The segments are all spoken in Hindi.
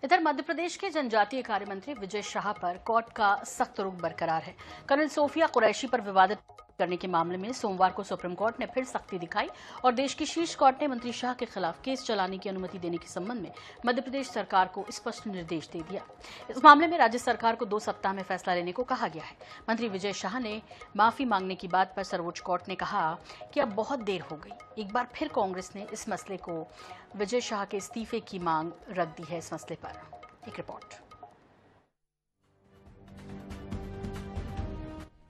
इधर मध्य प्रदेश के जनजातीय कार्य मंत्री विजय शाह पर कोर्ट का सख्त रुख बरकरार है। कर्नल सोफिया कुरैशी पर विवादित करने के मामले में सोमवार को सुप्रीम कोर्ट ने फिर सख्ती दिखाई और देश की शीर्ष कोर्ट ने मंत्री शाह के खिलाफ केस चलाने की अनुमति देने के संबंध में मध्य प्रदेश सरकार को स्पष्ट निर्देश दे दिया। इस मामले में राज्य सरकार को 2 सप्ताह में फैसला लेने को कहा गया है। मंत्री विजय शाह ने माफी मांगने की बात पर सर्वोच्च कोर्ट ने कहा कि अब बहुत देर हो गई। एक बार फिर कांग्रेस ने इस मसले को विजय शाह के इस्तीफे की मांग रख दी है। इस मसले पर एक रिपोर्ट।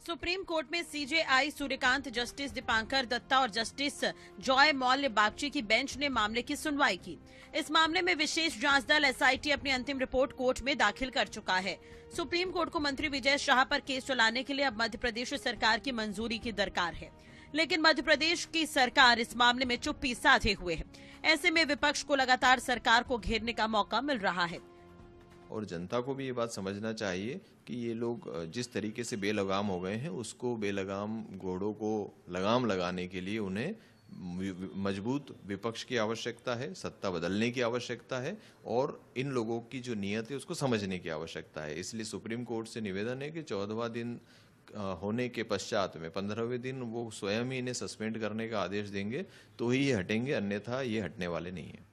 सुप्रीम कोर्ट में सीजेआई सूर्यकांत, जस्टिस दीपांकर दत्ता और जस्टिस जॉय मौल्य बागची की बेंच ने मामले की सुनवाई की। इस मामले में विशेष जांच दल एसआईटी अपनी अंतिम रिपोर्ट कोर्ट में दाखिल कर चुका है। सुप्रीम कोर्ट को मंत्री विजय शाह पर केस चलाने के लिए अब मध्य प्रदेश सरकार की मंजूरी की दरकार है, लेकिन मध्य प्रदेश की सरकार इस मामले में चुप्पी साधे हुए है। ऐसे में विपक्ष को लगातार सरकार को घेरने का मौका मिल रहा है और जनता को भी ये बात समझना चाहिए कि ये लोग जिस तरीके से बेलगाम हो गए हैं, उसको बेलगाम घोड़ों को लगाम लगाने के लिए उन्हें मजबूत विपक्ष की आवश्यकता है, सत्ता बदलने की आवश्यकता है और इन लोगों की जो नीयत है उसको समझने की आवश्यकता है। इसलिए सुप्रीम कोर्ट से निवेदन है कि 14वां दिन होने के पश्चात में 15वें दिन वो स्वयं ही इन्हें सस्पेंड करने का आदेश देंगे तो ही ये हटेंगे, अन्यथा ये हटने वाले नहीं है।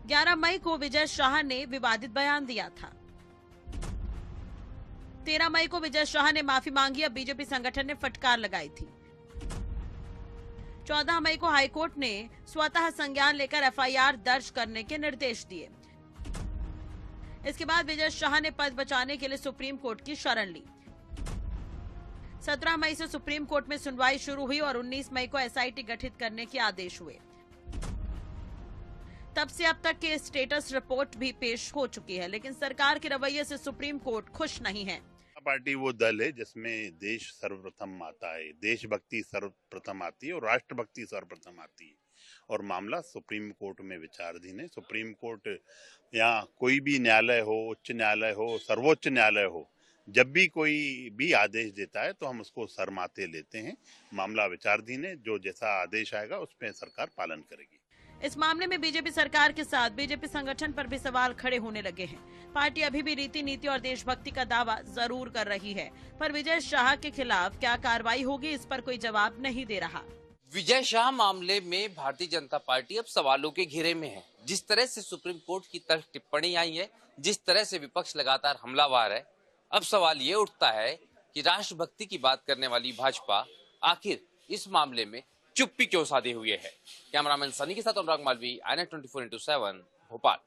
11 मई को विजय शाह ने विवादित बयान दिया था। 13 मई को विजय शाह ने माफी मांगी। अब बीजेपी संगठन ने फटकार लगाई थी। 14 मई को हाईकोर्ट ने स्वतः संज्ञान लेकर एफआईआर दर्ज करने के निर्देश दिए। इसके बाद विजय शाह ने पद बचाने के लिए सुप्रीम कोर्ट की शरण ली। 17 मई से सुप्रीम कोर्ट में सुनवाई शुरू हुई और 19 मई को एसआईटी गठित करने के आदेश हुए। तब से अब तक के स्टेटस रिपोर्ट भी पेश हो चुकी है, लेकिन सरकार के रवैये से सुप्रीम कोर्ट खुश नहीं है। पार्टी वो दल है जिसमें देश सर्वप्रथम आता है, देशभक्ति सर्वप्रथम आती है और राष्ट्रभक्ति सर्वप्रथम आती है और मामला सुप्रीम कोर्ट में विचाराधीन है। सुप्रीम कोर्ट या कोई भी न्यायालय हो, उच्च न्यायालय हो, सर्वोच्च न्यायालय हो, जब भी कोई भी आदेश देता है तो हम उसको सरमाते लेते हैं। मामला विचाराधीन है, जो जैसा आदेश आएगा उस पर सरकार पालन करेगी। इस मामले में बीजेपी सरकार के साथ बीजेपी संगठन पर भी सवाल खड़े होने लगे हैं। पार्टी अभी भी रीति नीति और देशभक्ति का दावा जरूर कर रही है, पर विजय शाह के खिलाफ क्या कार्रवाई होगी इस पर कोई जवाब नहीं दे रहा। विजय शाह मामले में भारतीय जनता पार्टी अब सवालों के घेरे में है। जिस तरह से सुप्रीम कोर्ट की तरफ टिप्पणी आई है, जिस तरह से विपक्ष लगातार हमलावर है, अब सवाल ये उठता है कि राष्ट्रभक्ति की बात करने वाली भाजपा आखिर इस मामले में चुप्पी क्यों साधे हुए है। कैमरामैन सनी के साथ अनुराग मालवी, INET 24/7 भोपाल।